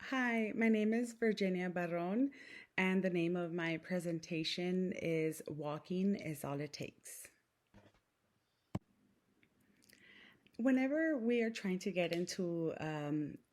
Hi, my name is Virginia Barron, and the name of my presentation is Walking is All It Takes. Whenever we are trying to get into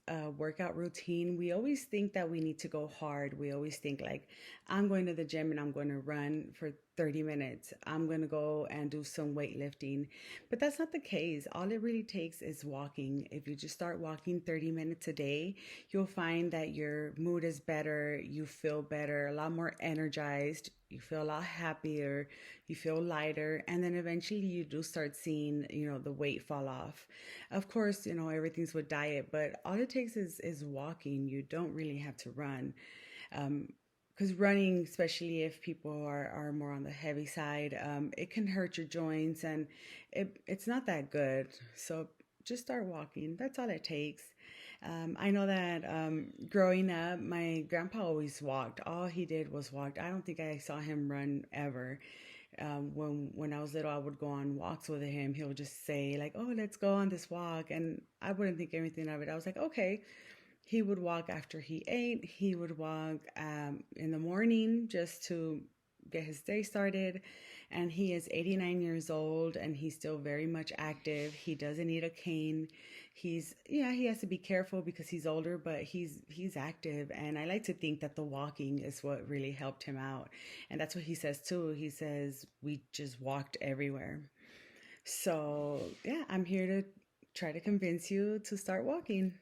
a workout routine, we always think that we need to go hard. We always think, like, I'm going to the gym and I'm going to run for 30 minutes. I'm going to go and do some weightlifting. But that's not the case. All it really takes is walking. If you just start walking 30 minutes a day, you'll find that your mood is better. You feel better, a lot more energized. You feel a lot happier, you feel lighter, and then eventually you do start seeing, the weight fall off. Of course, everything's with diet, but all it takes is walking. You don't really have to run. Because running, especially if people are more on the heavy side, it can hurt your joints and it's not that good. So just start walking. That's all it takes. I know that growing up, my grandpa always walked. All he did was walk. I don't think I saw him run ever. When I was little, I would go on walks with him. He would just say like, "Oh, let's go on this walk," and I wouldn't think anything of it. I was like, "Okay." He would walk after he ate. He would walk in the morning just to get his day started. And he is 89 years old and he's still very much active. He doesn't need a cane. He has to be careful because he's older, but he's active. And I like to think that the walking is what really helped him out. And that's what he says too. He says, we just walked everywhere. So, yeah, I'm here to try to convince you to start walking.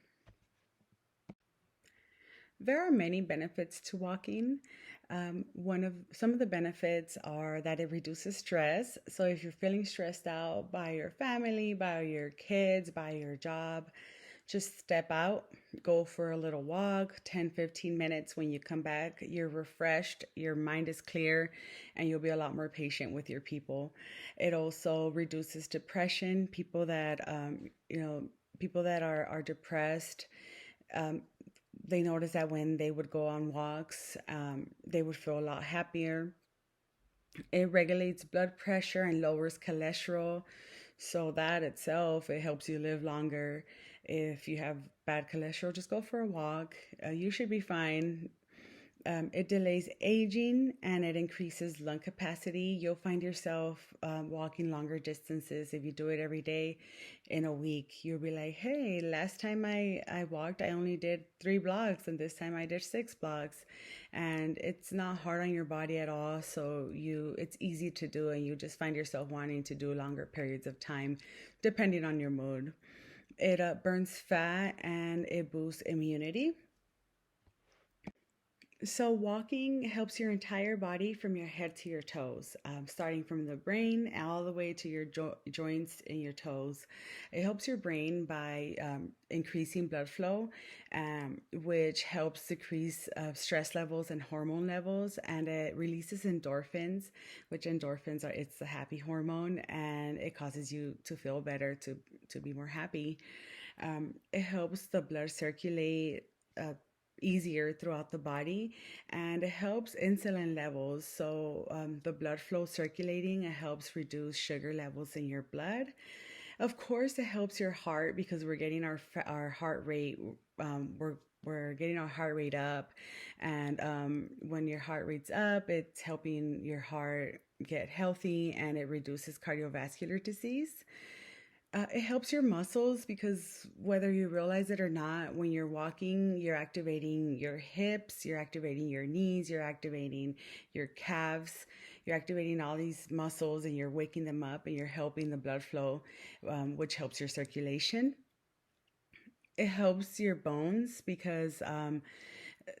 There are many benefits to walking. One of some of the benefits are that it reduces stress. So if you're feeling stressed out by your family, by your kids, by your job, just step out, go for a little walk, 10, 15 minutes. When you come back, you're refreshed, your mind is clear, and you'll be a lot more patient with your people. It also reduces depression. People that are depressed, um, they noticed that when they would go on walks, they would feel a lot happier. It regulates blood pressure and lowers cholesterol. So that itself, it helps you live longer. If you have bad cholesterol, just go for a walk. You should be fine. It delays aging and it increases lung capacity. You'll find yourself walking longer distances if you do it every day in a week. You'll be like, hey, last time I walked, I only did 3 blocks, and this time I did 6 blocks. And it's not hard on your body at all. So it's easy to do, and you just find yourself wanting to do longer periods of time depending on your mood. It burns fat and it boosts immunity. So, walking helps your entire body from your head to your toes, starting from the brain all the way to your joints and your toes. It helps your brain by increasing blood flow, which helps decrease stress levels and hormone levels, and it releases endorphins, which endorphins it's the happy hormone, and it causes you to feel better, to be more happy. It helps the blood circulate easier throughout the body, and it helps insulin levels. So the blood flow circulating, it helps reduce sugar levels in your blood. Of course, it helps your heart because we're getting our heart rate. We're getting our heart rate up, and when your heart rate's up, it's helping your heart get healthy, and it reduces cardiovascular disease. It helps your muscles because whether you realize it or not, when you're walking, you're activating your hips, you're activating your knees, you're activating your calves, you're activating all these muscles and you're waking them up and you're helping the blood flow, which helps your circulation. It helps your bones because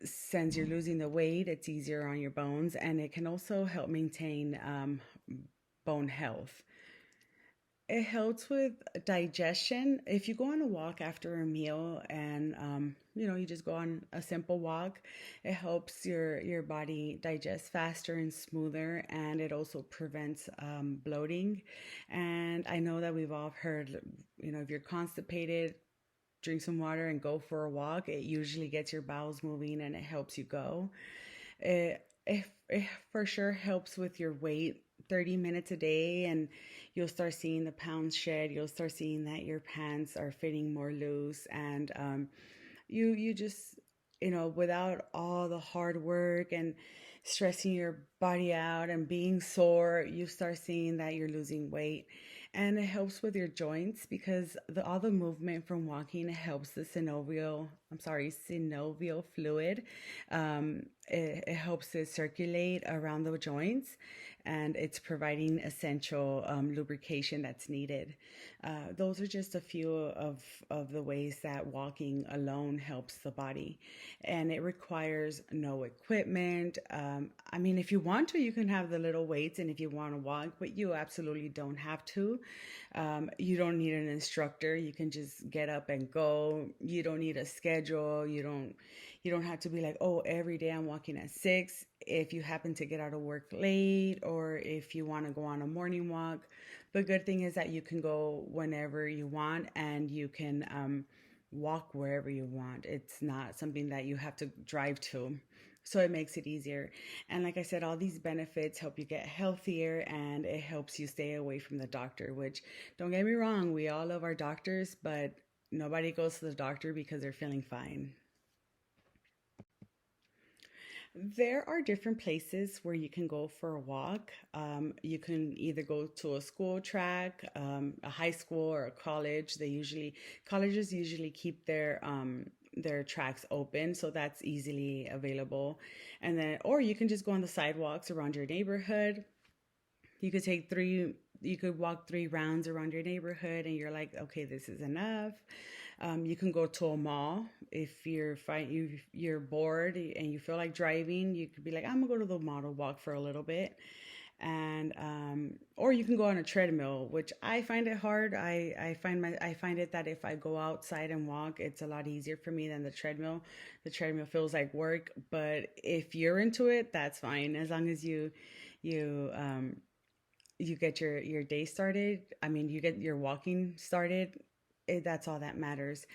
since you're losing the weight, it's easier on your bones, and it can also help maintain bone health. It helps with digestion. If you go on a walk after a meal and you just go on a simple walk, it helps your body digest faster and smoother, and it also prevents bloating. And I know that we've all heard, if you're constipated, drink some water and go for a walk. It usually gets your bowels moving and it helps you go. It for sure helps with your weight. 30 minutes a day and you'll start seeing the pounds shed. You'll start seeing that your pants are fitting more loose, and you just without all the hard work and stressing your body out and being sore, you start seeing that you're losing weight. And it helps with your joints because all the movement from walking helps the synovial fluid. It helps it circulate around the joints, and it's providing essential lubrication that's needed. Those are just a few of the ways that walking alone helps the body. And it requires no equipment. I mean, if you want to, you can have the little weights, and if you want to walk, but you absolutely don't have to. You don't need an instructor. You can just get up and go. You don't need a schedule. You don't have to be like, oh, every day I'm walking at 6. If you happen to get out of work late, or if you want to go on a morning walk. The good thing is that you can go whenever you want, and you can walk wherever you want. It's not something that you have to drive to. So it makes it easier. And like I said, all these benefits help you get healthier, and it helps you stay away from the doctor, which, don't get me wrong, we all love our doctors, but nobody goes to the doctor because they're feeling fine. There are different places where you can go for a walk. You can either go to a school track, a high school, or a college. Colleges usually keep their tracks open, so that's easily available. And then, or you can just go on the sidewalks around your neighborhood. You could take three, you could walk 3 rounds around your neighborhood, and you're like, okay, this is enough. You can go to a mall if you're bored and you feel like driving. You could be like, I'm gonna go to the mall to walk for a little bit, and or you can go on a treadmill, which I find it hard. I find it that if I go outside and walk, it's a lot easier for me than the treadmill. The treadmill feels like work, but if you're into it, that's fine, as long as you you get your day started. I mean, you get your walking started. That's all that matters.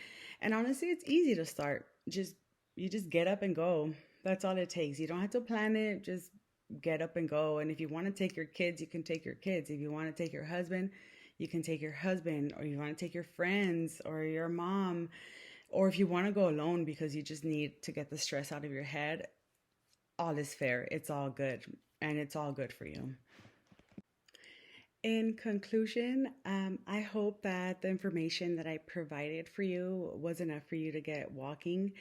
And honestly, it's easy to start. You just get up and go. That's all it takes. You don't have to plan it. Just get up and go. And if you want to take your kids, you can take your kids. If you want to take your husband, you can take your husband. Or you want to take your friends or your mom. Or if you want to go alone because you just need to get the stress out of your head, all is fair. It's all good. And it's all good for you. In conclusion, I hope that the information that I provided for you was enough for you to get walking.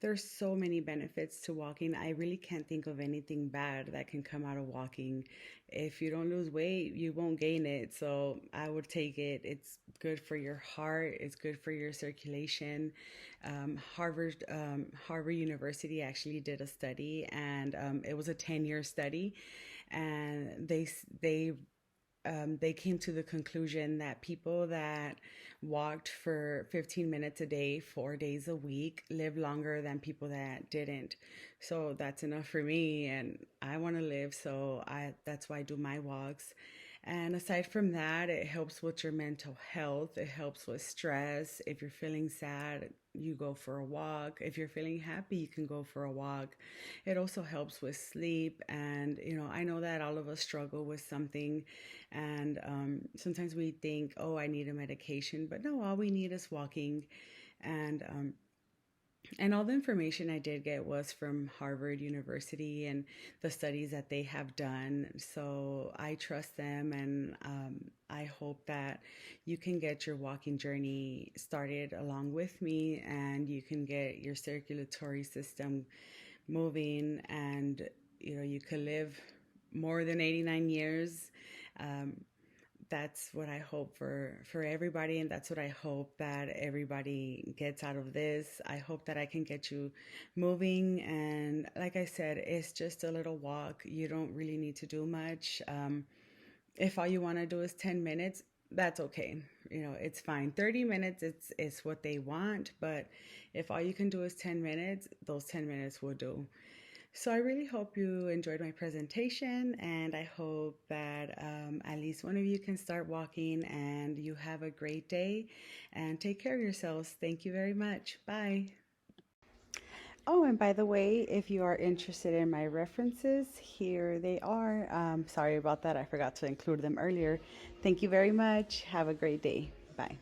There's so many benefits to walking. I really can't think of anything bad that can come out of walking. If you don't lose weight, you won't gain it. So I would take it. It's good for your heart. It's good for your circulation. Harvard University actually did a study, and it was a 10-year study, and they came to the conclusion that people that walked for 15 minutes a day, 4 days a week, live longer than people that didn't. So that's enough for me, and I want to live, so that's why I do my walks. And aside from that, it helps with your mental health. It helps with stress. If you're feeling sad, you go for a walk. If you're feeling happy, you can go for a walk. It also helps with sleep. And, I know that all of us struggle with something. And sometimes we think, oh, I need a medication. But no, all we need is walking. And and all the information I did get was from Harvard University and the studies that they have done. So I trust them, and I hope that you can get your walking journey started along with me, and you can get your circulatory system moving, and you could live more than 89 years. Um, that's what I hope for everybody, and that's what I hope that everybody gets out of this. I hope that I can get you moving, and like I said, it's just a little walk. You don't really need to do much. If all you want to do is 10 minutes, that's okay. It's fine. 30 minutes, it's what they want, but if all you can do is 10 minutes, those 10 minutes will do. So I really hope you enjoyed my presentation, and I hope that at least one of you can start walking, and you have a great day, and take care of yourselves. Thank you very much. Bye. Oh, and by the way, if you are interested in my references, here they are. Sorry about that. I forgot to include them earlier. Thank you very much. Have a great day. Bye.